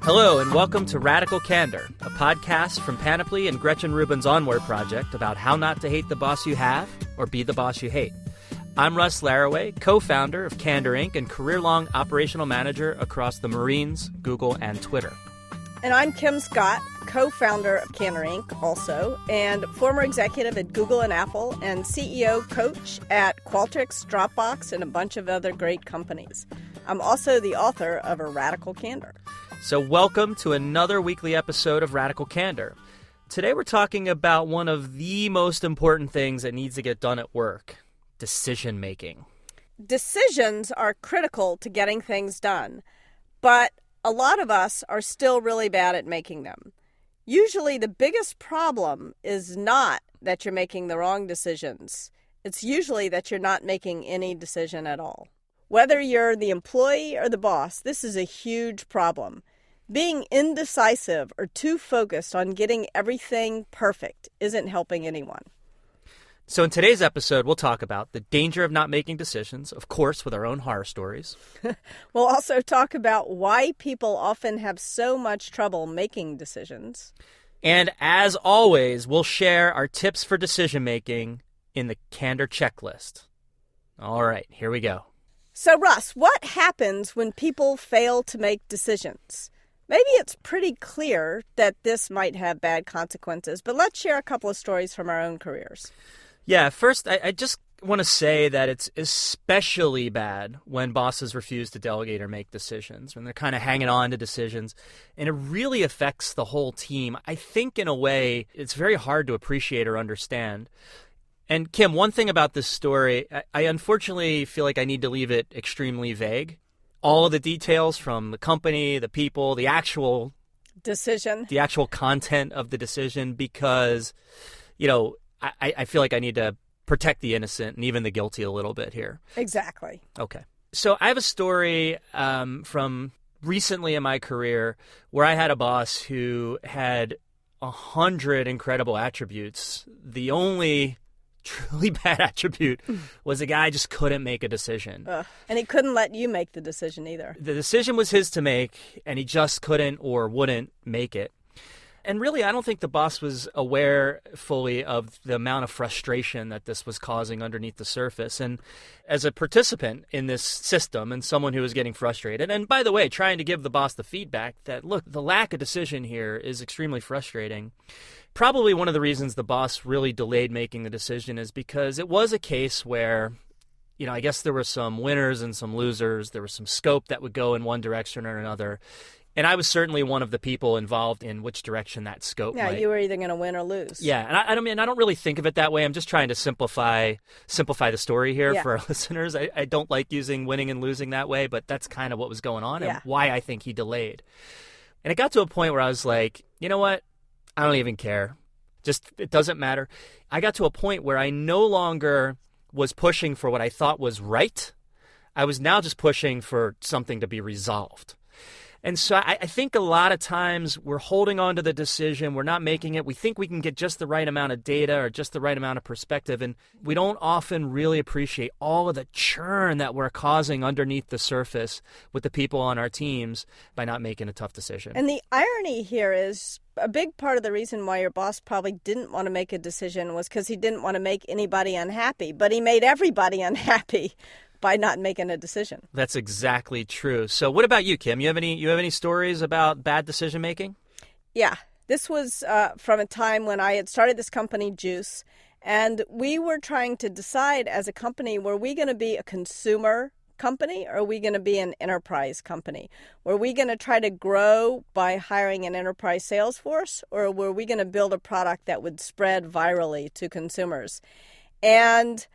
Hello, and welcome to Radical Candor, a podcast from Panoply and Gretchen Rubin's Onward project about how not to hate the boss you have or be the boss you hate. I'm Russ Laraway, co-founder of Candor Inc. and career-long operational manager across the Marines, Google, and Twitter. And I'm Kim Scott, co-founder of Candor Inc. also, and former executive at Google and Apple, and CEO coach at Qualtrics, Dropbox, and a bunch of other great companies. I'm also the author of A Radical Candor. So welcome to another weekly episode of Radical Candor. Today we're talking about one of the most important things that needs to get done at work, decision making. Decisions are critical to getting things done, but a lot of us are still really bad at making them. Usually the biggest problem is not that you're making the wrong decisions. It's usually that you're not making any decision at all. Whether you're the employee or the boss, this is a huge problem. Being indecisive or too focused on getting everything perfect isn't helping anyone. So in today's episode, we'll talk about the danger of not making decisions, of course, with our own horror stories. We'll also talk about why people often have so much trouble making decisions. And as always, we'll share our tips for decision making in the Candor checklist. All right, here we go. So, Russ, what happens when people fail to make decisions? Maybe it's pretty clear that this might have bad consequences, but let's share a couple of stories from our own careers. Yeah, first, I just want to say that it's especially bad when bosses refuse to delegate or make decisions, when they're kind of hanging on to decisions, and it really affects the whole team. I think in a way it's very hard to appreciate or understand. And Kim, one thing about this story, I unfortunately feel like I need to leave it extremely vague. All of the details from the company, the people, the actual decision, the actual content of the decision, because, you know, I feel like I need to protect the innocent and even the guilty a little bit here. Exactly. Okay. So I have a story from recently in my career where I had a boss who had 100 incredible attributes. The only truly bad attribute was the guy just couldn't make a decision. And he couldn't let you make the decision either. The decision was his to make, and he just couldn't or wouldn't make it. And really, I don't think the boss was aware fully of the amount of frustration that this was causing underneath the surface. And as a participant in this system and someone who was getting frustrated, and by the way, trying to give the boss the feedback that, look, the lack of decision here is extremely frustrating. Probably one of the reasons the boss really delayed making the decision is because it was a case where, you know, I guess there were some winners and some losers. There was some scope that would go in one direction or another. And I was certainly one of the people involved in which direction that scope might. Yeah, you were either going to win or lose. Yeah, and I don't really think of it that way. I'm just trying to simplify the story here for our listeners. I don't like using winning and losing that way, but that's kind of what was going on and why I think he delayed. And it got to a point where I was like, you know what? I don't even care. Just, it doesn't matter. I got to a point where I no longer was pushing for what I thought was right. I was now just pushing for something to be resolved. And so I think a lot of times we're holding on to the decision. We're not making it. We think we can get just the right amount of data or just the right amount of perspective. And we don't often really appreciate all of the churn that we're causing underneath the surface with the people on our teams by not making a tough decision. And the irony here is a big part of the reason why your boss probably didn't want to make a decision was because he didn't want to make anybody unhappy. But he made everybody unhappy by not making a decision. That's exactly true. So what about you, Kim? You have any stories about bad decision making? Yeah. This was from a time when I had started this company, Juice, and we were trying to decide as a company, were we going to be a consumer company or are we going to be an enterprise company? Were we going to try to grow by hiring an enterprise sales force, or were we going to build a product that would spread virally to consumers? And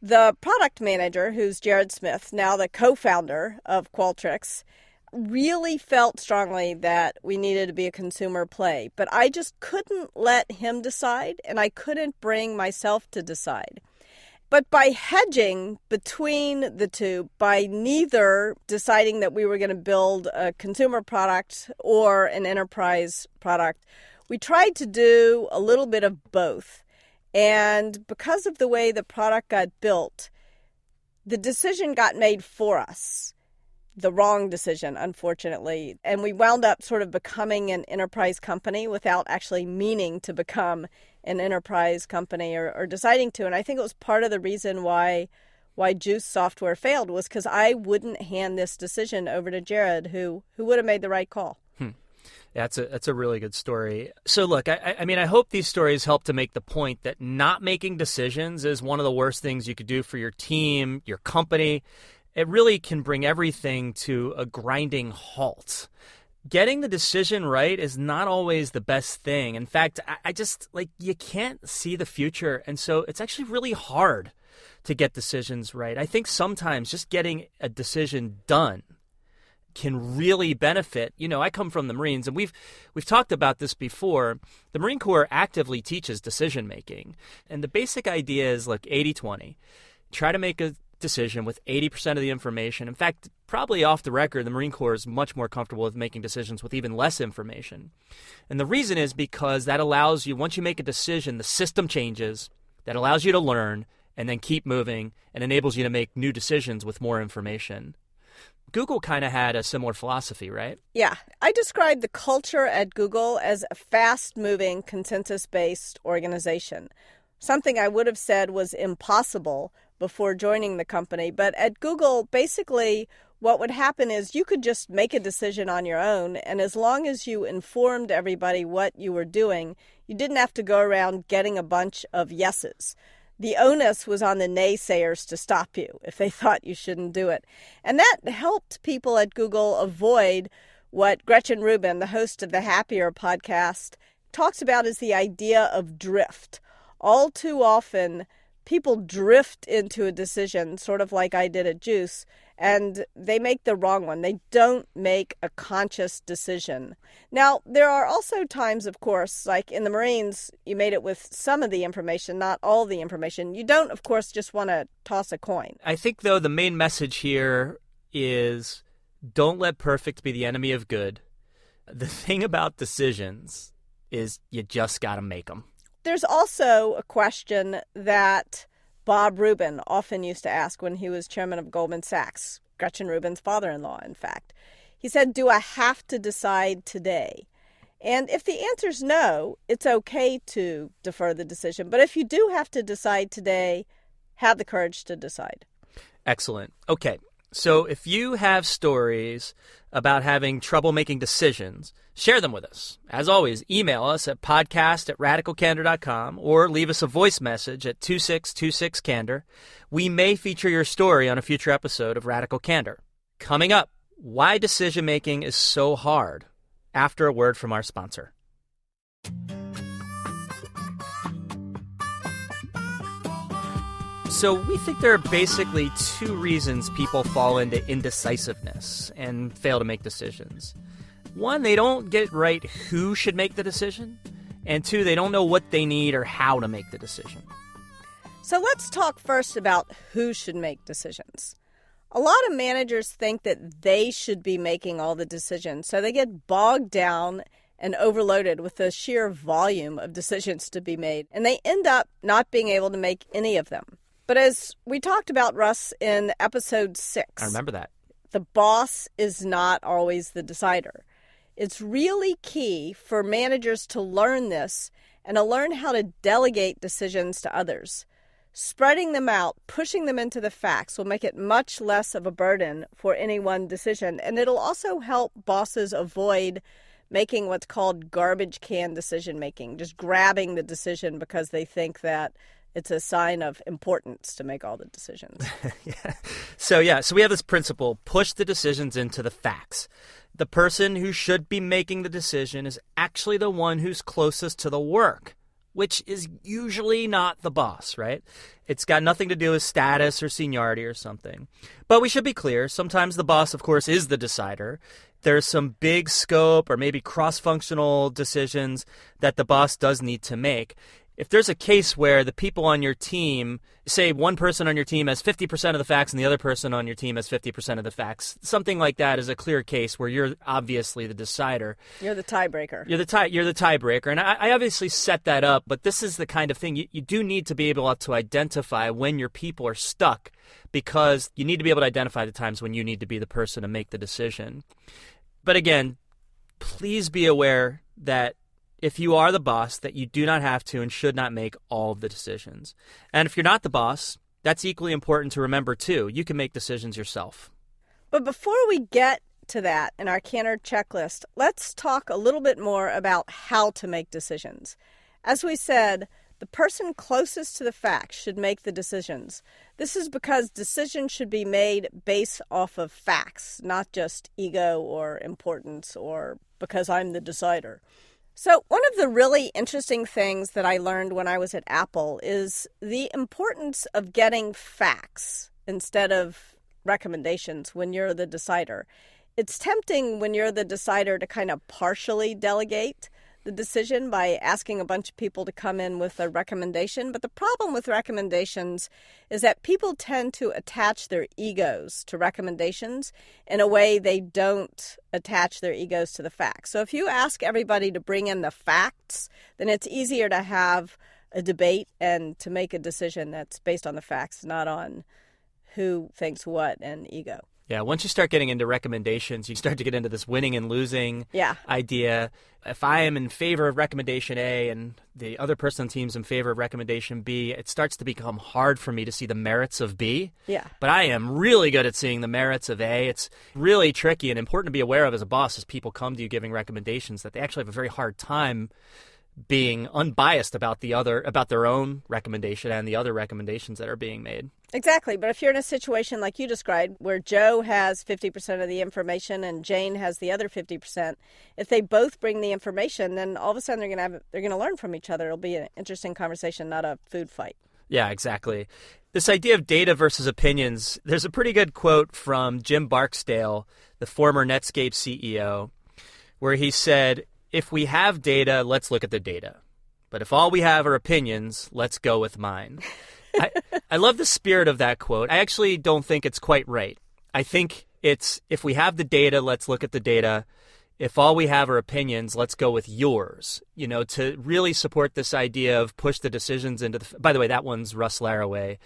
the product manager, who's Jared Smith, now the co-founder of Qualtrics, really felt strongly that we needed to be a consumer play. But I just couldn't let him decide, and I couldn't bring myself to decide. But by hedging between the two, by neither deciding that we were going to build a consumer product or an enterprise product, we tried to do a little bit of both. And because of the way the product got built, the decision got made for us the wrong decision, unfortunately. And we wound up sort of becoming an enterprise company without actually meaning to become an enterprise company or deciding to. And I think it was part of the reason why Juice Software failed was because I wouldn't hand this decision over to Jared, who would have made the right call. That's a really good story. So look, I mean, I hope these stories help to make the point that not making decisions is one of the worst things you could do for your team, your company. It really can bring everything to a grinding halt. Getting the decision right is not always the best thing. In fact, I just, you can't see the future. And so it's actually really hard to get decisions right. I think sometimes just getting a decision done can really benefit. I come from the Marines, and we've talked about this before. The Marine Corps actively teaches decision making. And the basic idea is, 80-20. Try to make a decision with 80% of the information. In fact, probably off the record, the Marine Corps is much more comfortable with making decisions with even less information. And the reason is because that allows you, once you make a decision, the system changes. That allows you to learn and then keep moving and enables you to make new decisions with more information. Google kind of had a similar philosophy, right? Yeah. I described the culture at Google as a fast-moving, consensus-based organization. Something I would have said was impossible before joining the company. But at Google, basically, what would happen is you could just make a decision on your own. And as long as you informed everybody what you were doing, you didn't have to go around getting a bunch of yeses. The onus was on the naysayers to stop you if they thought you shouldn't do it. And that helped people at Google avoid what Gretchen Rubin, the host of the Happier podcast, talks about as the idea of drift. All too often, people drift into a decision, sort of like I did at Juice, and they make the wrong one. They don't make a conscious decision. Now, there are also times, of course, like in the Marines, you made it with some of the information, not all the information. You don't, of course, just want to toss a coin. I think, though, the main message here is don't let perfect be the enemy of good. The thing about decisions is you just got to make them. There's also a question that Bob Rubin often used to ask when he was chairman of Goldman Sachs, Gretchen Rubin's father-in-law, in fact. He said, do I have to decide today? And if the answer is no, it's okay to defer the decision. But if you do have to decide today, have the courage to decide. Excellent. Okay. So if you have stories about having trouble making decisions, share them with us. As always, email us at podcast@radicalcandor.com or leave us a voice message at 2626-CANDOR. We may feature your story on a future episode of Radical Candor. Coming up, why decision-making is so hard, after a word from our sponsor. So we think there are basically two reasons people fall into indecisiveness and fail to make decisions. One, they don't get right who should make the decision. And two, they don't know what they need or how to make the decision. So let's talk first about who should make decisions. A lot of managers think that they should be making all the decisions, so they get bogged down and overloaded with the sheer volume of decisions to be made, and they end up not being able to make any of them. But as we talked about, Russ, in episode 6, I remember that. The boss is not always the decider. It's really key for managers to learn this and to learn how to delegate decisions to others. Spreading them out, pushing them into the facts will make it much less of a burden for any one decision. And it'll also help bosses avoid making what's called garbage can decision making, just grabbing the decision because they think that it's a sign of importance to make all the decisions. So we have this principle, push the decisions into the facts. The person who should be making the decision is actually the one who's closest to the work, which is usually not the boss, right? It's got nothing to do with status or seniority or something. But we should be clear, sometimes the boss, of course, is the decider. There's some big scope or maybe cross-functional decisions that the boss does need to make. if there's a case where the people on your team, say one person on your team has 50% of the facts and the other person on your team has 50% of the facts, something like that is a clear case where you're obviously the decider. You're the tiebreaker. You're the tiebreaker. And I obviously set that up, but this is the kind of thing you do need to be able to identify when your people are stuck, because you need to be able to identify the times when you need to be the person to make the decision. But again, please be aware that if you are the boss, that you do not have to and should not make all of the decisions. And if you're not the boss, that's equally important to remember too. You can make decisions yourself. But before we get to that in our Cantor checklist, let's talk a little bit more about how to make decisions. As we said, the person closest to the facts should make the decisions. This is because decisions should be made based off of facts, not just ego or importance or because I'm the decider. So one of the really interesting things that I learned when I was at Apple is the importance of getting facts instead of recommendations when you're the decider. It's tempting when you're the decider to kind of partially delegate the decision by asking a bunch of people to come in with a recommendation. But the problem with recommendations is that people tend to attach their egos to recommendations in a way they don't attach their egos to the facts. So if you ask everybody to bring in the facts, then it's easier to have a debate and to make a decision that's based on the facts, not on who thinks what and ego. Yeah, once you start getting into recommendations, you start to get into this winning and losing idea. If I am in favor of recommendation A and the other person on the team's in favor of recommendation B, it starts to become hard for me to see the merits of B. Yeah. But I am really good at seeing the merits of A. It's really tricky and important to be aware of as a boss as people come to you giving recommendations that they actually have a very hard time being unbiased about their own recommendation and the other recommendations that are being made. Exactly. But if you're in a situation like you described where Joe has 50% of the information and Jane has the other 50%, if they both bring the information, then all of a sudden they're going to learn from each other. It'll be an interesting conversation, not a food fight. Yeah, exactly. This idea of data versus opinions, there's a pretty good quote from Jim Barksdale, the former Netscape CEO, where he said, "If we have data, let's look at the data. But if all we have are opinions, let's go with mine." I love the spirit of that quote. I actually don't think it's quite right. I think it's, if we have the data, let's look at the data. If all we have are opinions, let's go with yours, to really support this idea of push the decisions into the... By the way, that one's Russ Laraway,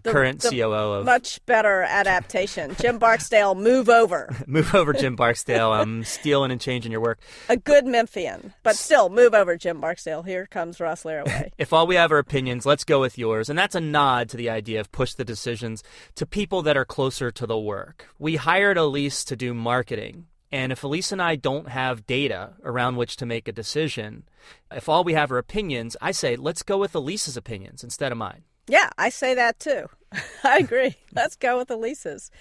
current COO of... Much better adaptation. Jim Barksdale, move over. Move over, Jim Barksdale. I'm stealing and changing your work. A good Memphian, but still, move over, Jim Barksdale. Here comes Russ Laraway. If all we have are opinions, let's go with yours. And that's a nod to the idea of push the decisions to people that are closer to the work. We hired Elise to do marketing. And if Elise and I don't have data around which to make a decision, if all we have are opinions, I say, let's go with Elise's opinions instead of mine. Yeah, I say that too. I agree. Let's go with Elise's.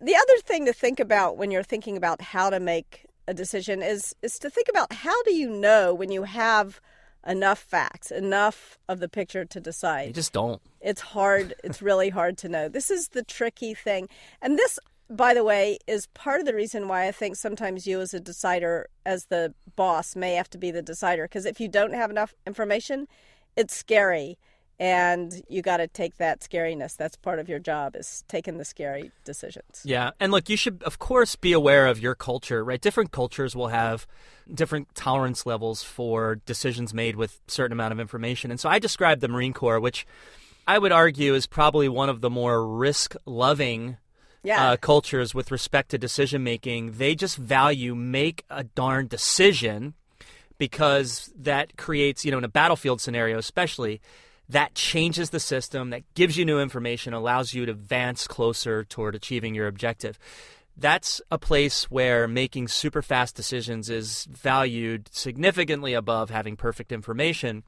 The other thing to think about when you're thinking about how to make a decision is to think about, how do you know when you have enough facts, enough of the picture to decide? You just don't. It's hard. It's really hard to know. This is the tricky thing. And this, by the way, is part of the reason why I think sometimes you as a decider, as the boss, may have to be the decider. Because if you don't have enough information, it's scary. And you got to take that scariness. That's part of your job, is taking the scary decisions. Yeah. And look, you should, of course, be aware of your culture, right? Different cultures will have different tolerance levels for decisions made with a certain amount of information. And so I described the Marine Corps, which I would argue is probably one of the more risk-loving cultures with respect to decision making. They just value make a darn decision, because that creates, in a battlefield scenario especially, that changes the system, that gives you new information, allows you to advance closer toward achieving your objective. That's a place where making super fast decisions is valued significantly above having perfect information.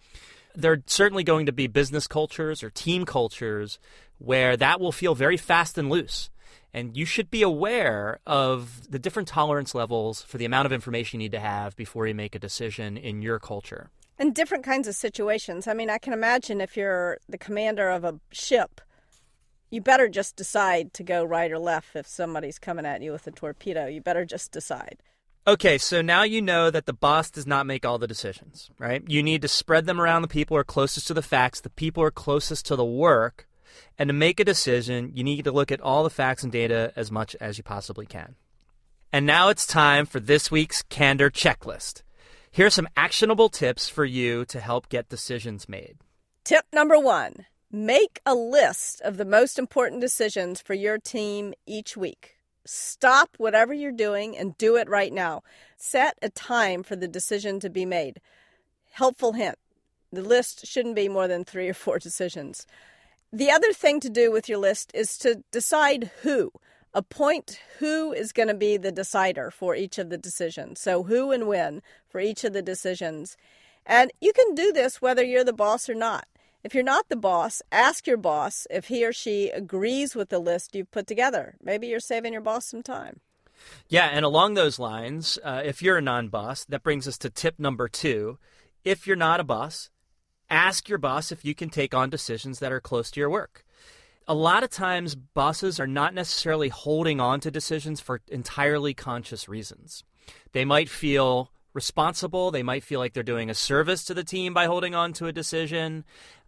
There are certainly going to be business cultures or team cultures where that will feel very fast and loose. And you should be aware of the different tolerance levels for the amount of information you need to have before you make a decision in your culture. And different kinds of situations. I mean, I can imagine if you're the commander of a ship, you better just decide to go right or left. If somebody's coming at you with a torpedo, you better just decide. Okay, so now you know that the boss does not make all the decisions, right? You need to spread them around the people who are closest to the facts, the people who are closest to the work. And to make a decision, you need to look at all the facts and data as much as you possibly can. And now it's time for this week's Candor Checklist. Here are some actionable tips for you to help get decisions made. Tip number 1, make a list of the most important decisions for your team each week. Stop whatever you're doing and do it right now. Set a time for the decision to be made. Helpful hint, the list shouldn't be more than 3 or 4 decisions. The other thing to do with your list is to decide who. Appoint who is going to be the decider for each of the decisions. So who and when for each of the decisions. And you can do this whether you're the boss or not. If you're not the boss, ask your boss if he or she agrees with the list you've put together. Maybe you're saving your boss some time. Yeah, and along those lines, if you're a non-boss, that brings us to tip number 2. If you're not a boss, ask your boss if you can take on decisions that are close to your work. A lot of times, bosses are not necessarily holding on to decisions for entirely conscious reasons. They might feel responsible. They might feel like they're doing a service to the team by holding on to a decision.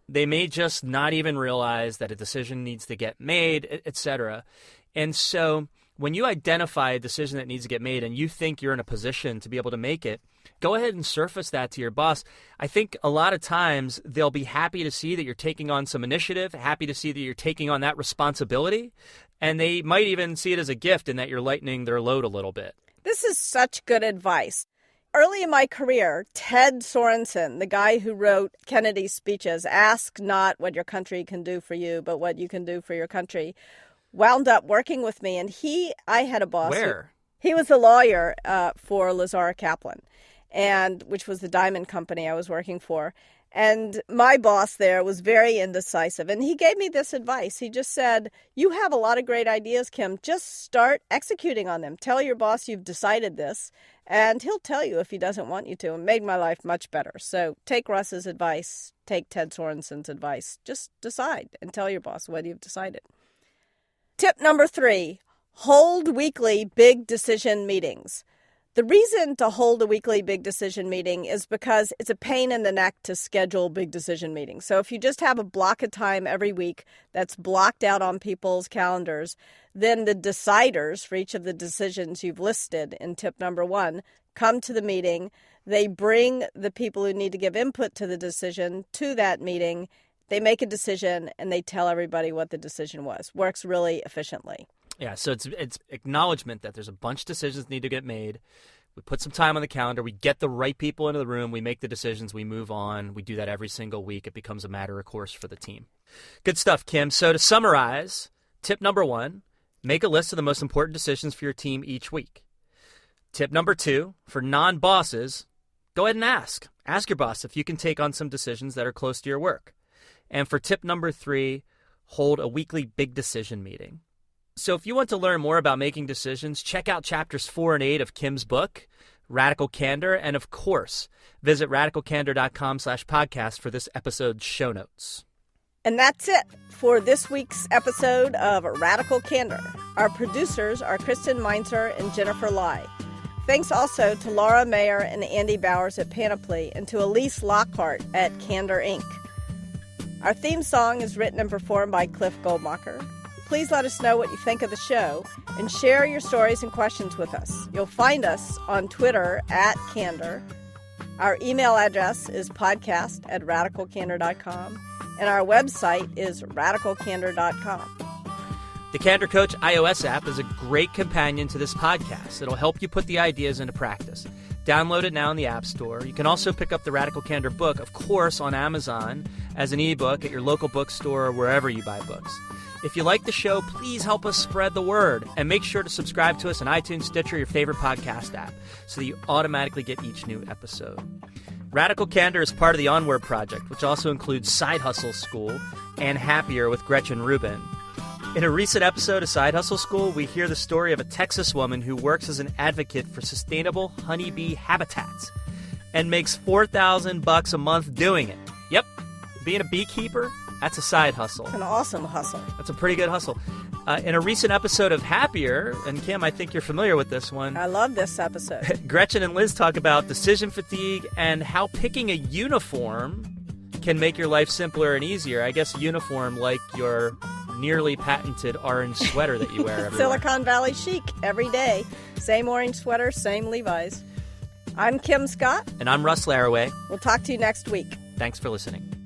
They may just not even realize that a decision needs to get made, etc. And so when you identify a decision that needs to get made and you think you're in a position to be able to make it, go ahead and surface that to your boss. I think a lot of times they'll be happy to see that you're taking on some initiative, happy to see that you're taking on that responsibility, and they might even see it as a gift in that you're lightening their load a little bit. This is such good advice. Early in my career, Ted Sorensen, the guy who wrote Kennedy's speeches, Ask not what your country can do for you, but what you can do for your country, wound up working with me. And I had a boss. Where? He was a lawyer for Lazar Kaplan, which was the diamond company I was working for. And my boss there was very indecisive. And he gave me this advice. He just said, you have a lot of great ideas, Kim. Just start executing on them. Tell your boss you've decided this, and he'll tell you if he doesn't want you to. It made my life much better. So take Russ's advice. Take Ted Sorensen's advice. Just decide and tell your boss what you've decided. Tip number 3, hold weekly big decision meetings. The reason to hold a weekly big decision meeting is because it's a pain in the neck to schedule big decision meetings. So if you just have a block of time every week that's blocked out on people's calendars, then the deciders for each of the decisions you've listed in tip number 1 come to the meeting. They bring the people who need to give input to the decision to that meeting. They make a decision and they tell everybody what the decision was. Works really efficiently. Yeah, so it's acknowledgement that there's a bunch of decisions that need to get made. We put some time on the calendar. We get the right people into the room. We make the decisions. We move on. We do that every single week. It becomes a matter of course for the team. Good stuff, Kim. So to summarize, tip number 1, make a list of the most important decisions for your team each week. Tip number 2, for non-bosses, go ahead and ask. Ask your boss if you can take on some decisions that are close to your work. And for tip number 3, hold a weekly big decision meeting. So if you want to learn more about making decisions, check out chapters 4 and 8 of Kim's book, Radical Candor. And of course, visit radicalcandor.com/podcast for this episode's show notes. And that's it for this week's episode of Radical Candor. Our producers are Kristen Meinzer and Jennifer Lai. Thanks also to Laura Mayer and Andy Bowers at Panoply and to Elise Lockhart at Candor Inc. Our theme song is written and performed by Cliff Goldmacher. Please let us know what you think of the show and share your stories and questions with us. You'll find us on Twitter @Candor. Our email address is podcast@radicalcandor.com, and our website is radicalcandor.com. The Candor Coach iOS app is a great companion to this podcast. It'll help you put the ideas into practice. Download it now in the App Store. You can also pick up the Radical Candor book, of course, on Amazon as an ebook at your local bookstore or wherever you buy books. If you like the show, please help us spread the word and make sure to subscribe to us on iTunes, Stitcher, your favorite podcast app, so that you automatically get each new episode. Radical Candor is part of the Onward Project, which also includes Side Hustle School and Happier with Gretchen Rubin. In a recent episode of Side Hustle School, we hear the story of a Texas woman who works as an advocate for sustainable honeybee habitats and makes $4,000 a month doing it. Yep, being a beekeeper That's a side hustle. An awesome hustle. That's a pretty good hustle. In a recent episode of Happier, and Kim, I think you're familiar with this one. I love this episode. Gretchen and Liz talk about decision fatigue and how picking a uniform can make your life simpler and easier. I guess uniform like your nearly patented orange sweater that you wear everywhere. Silicon Valley chic every day. Same orange sweater, same Levi's. I'm Kim Scott. And I'm Russ Laraway. We'll talk to you next week. Thanks for listening.